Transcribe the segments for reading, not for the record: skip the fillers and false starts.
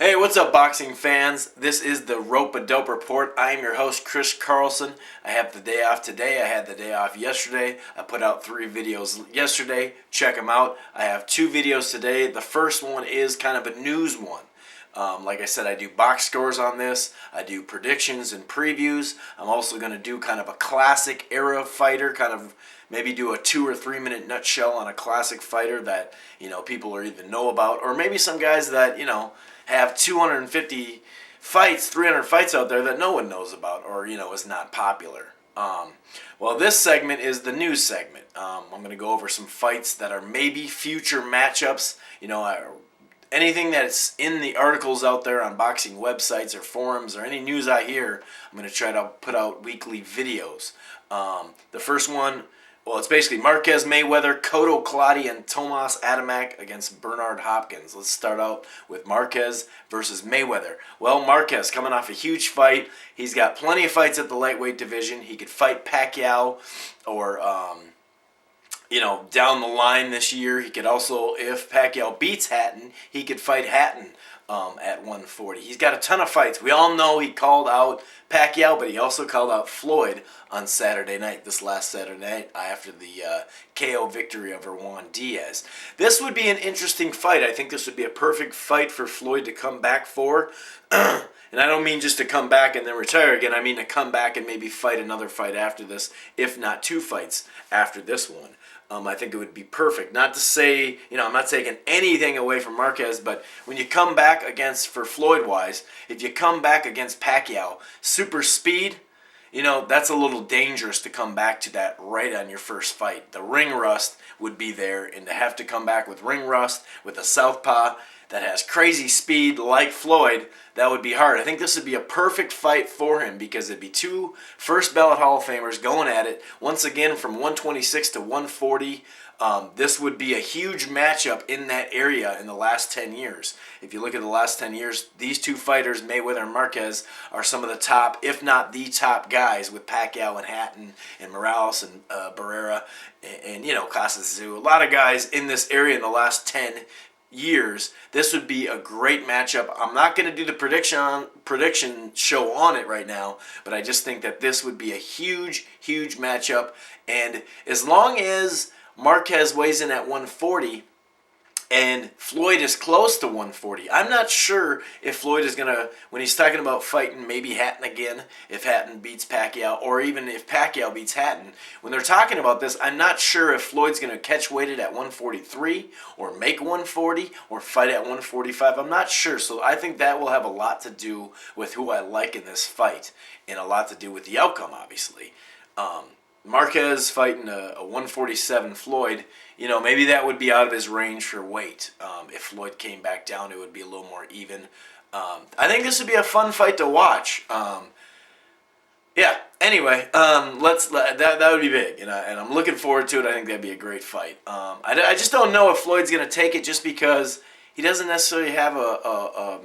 Hey, what's up, boxing fans? This is the Rope-A-Dope Report. I am your host, Chris Carlson. I have the day off today. I had the day off yesterday. I put out 3 videos yesterday. Check them out. I have 2 videos today. The first one is kind of a news one. Like I said, I do box scores on this. I do predictions and previews. I'm also going to do kind of a classic era fighter, kind of maybe do a 2 or 3 minute nutshell on a classic fighter that, people or even know about, or maybe some guys that, have 250 fights, 300 fights out there that no one knows about or, is not popular. Well, this segment is the news segment. I'm going to go over some fights that are maybe future matchups, anything that's in the articles out there on boxing websites or forums or any news I hear. I'm going to try to put out weekly videos. The first one, well, it's basically Marquez, Mayweather-Cotto, Clottey, and Adamek against Bernard Hopkins. Let's start out with Marquez versus Mayweather. Well, Marquez coming off a huge fight. He's got plenty of fights at the lightweight division. He could fight Pacquiao or, down the line this year. He could also, if Pacquiao beats Hatton, he could fight Hatton at 140. He's got a ton of fights. We all know he called out Pacquiao, but he also called out Floyd on Saturday night, this last Saturday night, after the KO victory over Juan Diaz. This would be an interesting fight. I think this would be a perfect fight for Floyd to come back for. And I don't mean just to come back and then retire again. I mean to come back and maybe fight another fight after this, if not 2 fights after this one. I think it would be perfect. Not to say, I'm not taking anything away from Marquez, but when you come back against, for Floyd-wise, if you come back against Pacquiao, super speed, that's a little dangerous to come back to that right on your first fight. The ring rust would be there, and to have to come back with ring rust, with a southpaw that has crazy speed like Floyd, that would be hard. I think this would be a perfect fight for him because it'd be 2 first ballot Hall of Famers going at it once again from 126 to 140. This would be a huge matchup in that area in the last 10 years. If you look at the last 10 years, these 2 fighters, Mayweather and Marquez, are some of the top, if not the top guys, with Pacquiao and Hatton and Morales and Barrera and Casas. A lot of guys in this area in the last 10 years. This would be a great matchup. I'm not going to do the prediction show on it right now, but I just think that this would be a huge matchup. And as long as Marquez weighs in at 140 and Floyd is close to 140, I'm not sure if Floyd is going to, when he's talking about fighting maybe Hatton again, if Hatton beats Pacquiao, or even if Pacquiao beats Hatton, when they're talking about this, I'm not sure if Floyd's going to catch weighted at 143 or make 140 or fight at 145. I'm not sure. So I think that will have a lot to do with who I like in this fight and a lot to do with the outcome, obviously. Marquez fighting a 147 Floyd, maybe that would be out of his range for weight. If Floyd came back down, it would be a little more even. I think this would be a fun fight to watch. Anyway, that would be big, and I'm looking forward to it. I think that'd be a great fight. I just don't know if Floyd's going to take it just because he doesn't necessarily have a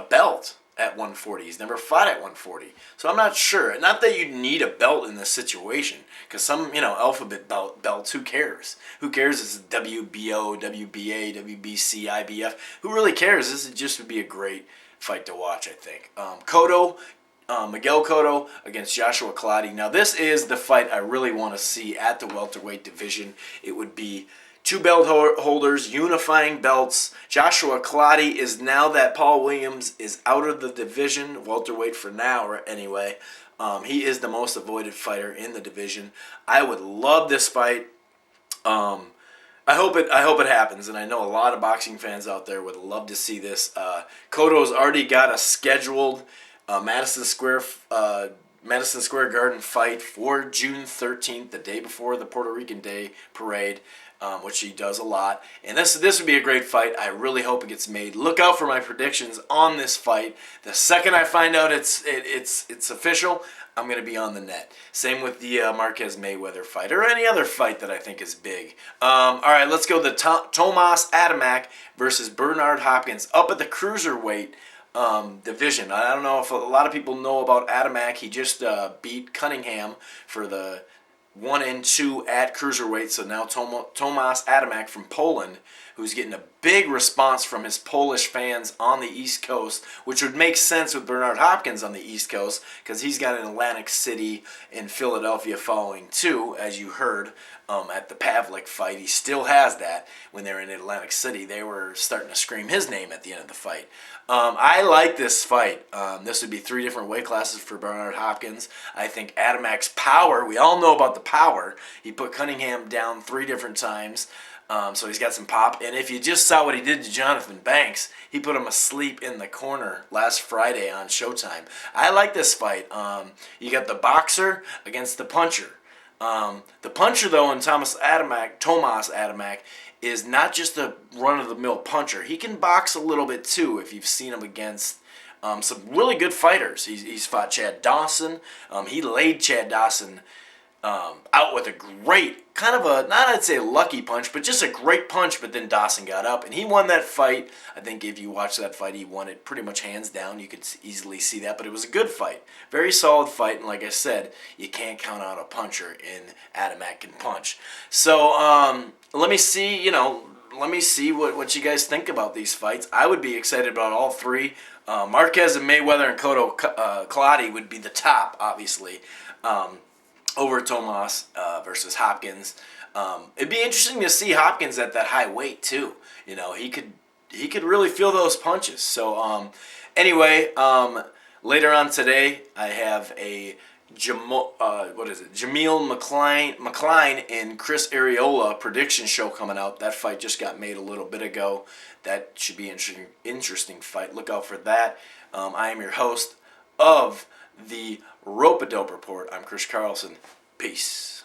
belt at 140. He's never fought at 140. So I'm not sure. Not that you need a belt in this situation, because some, alphabet belts, who cares? Who cares? It's WBO, WBA, WBC, IBF. Who really cares? This just would be a great fight to watch, I think. Miguel Cotto against Joshua Clottey. Now, this is the fight I really want to see at the welterweight division. It would be 2 belt holders unifying belts. Joshua Clottey is, now that Paul Williams is out of the division, welterweight for now anyway, he is the most avoided fighter in the division. I would love this fight. I hope it happens, and I know a lot of boxing fans out there would love to see this. Cotto's already got a scheduled Madison Square Garden fight for June 13th, the day before the Puerto Rican Day Parade, which he does a lot. And this would be a great fight. I really hope it gets made. Look out for my predictions on this fight. The second I find out it's official, I'm going to be on the net. Same with the Marquez Mayweather fight or any other fight that I think is big. All right, let's go to Adamek versus Bernard Hopkins up at the cruiserweight division. I don't know if a lot of people know about Adamek. He just beat Cunningham for the 1 and 2 at cruiserweight. So now Adamek from Poland, who's getting a big response from his Polish fans on the East Coast, which would make sense with Bernard Hopkins on the East Coast because he's got an Atlantic City and Philadelphia following too, as you heard at the Pavlik fight. He still has that. When they were in Atlantic City, they were starting to scream his name at the end of the fight. I like this fight. This would be 3 different weight classes for Bernard Hopkins. I think Adamek's power, we all know about the power. He put Cunningham down 3 different times. So he's got some pop. And if you just saw what he did to Jonathan Banks, he put him asleep in the corner last Friday on Showtime. I like this fight. You got the boxer against the puncher. The puncher, though, in Tomas Adamek, is not just a run-of-the-mill puncher. He can box a little bit, too, if you've seen him against some really good fighters. He's fought Chad Dawson. He laid Chad Dawson out with a great, kind of a, not I'd say lucky punch, but just a great punch, but then Dawson got up, and he won that fight. I think if you watch that fight, he won it pretty much hands down. You could easily see that, but it was a good fight. Very solid fight, and like I said, you can't count out a puncher in Adamek can punch. So, let me see, let me see what you guys think about these fights. I would be excited about all 3. Marquez and Mayweather and Clottey would be the top, obviously. Over Tomas versus Hopkins. It'd be interesting to see Hopkins at that high weight too. He could really feel those punches. So anyway, later on today I have a Jameel McCline and Chris Arreola prediction show coming out. That fight just got made a little bit ago. That should be an interesting fight. Look out for that. I am your host of the Rope-A-Dope Report. I'm Chris Carlson. Peace.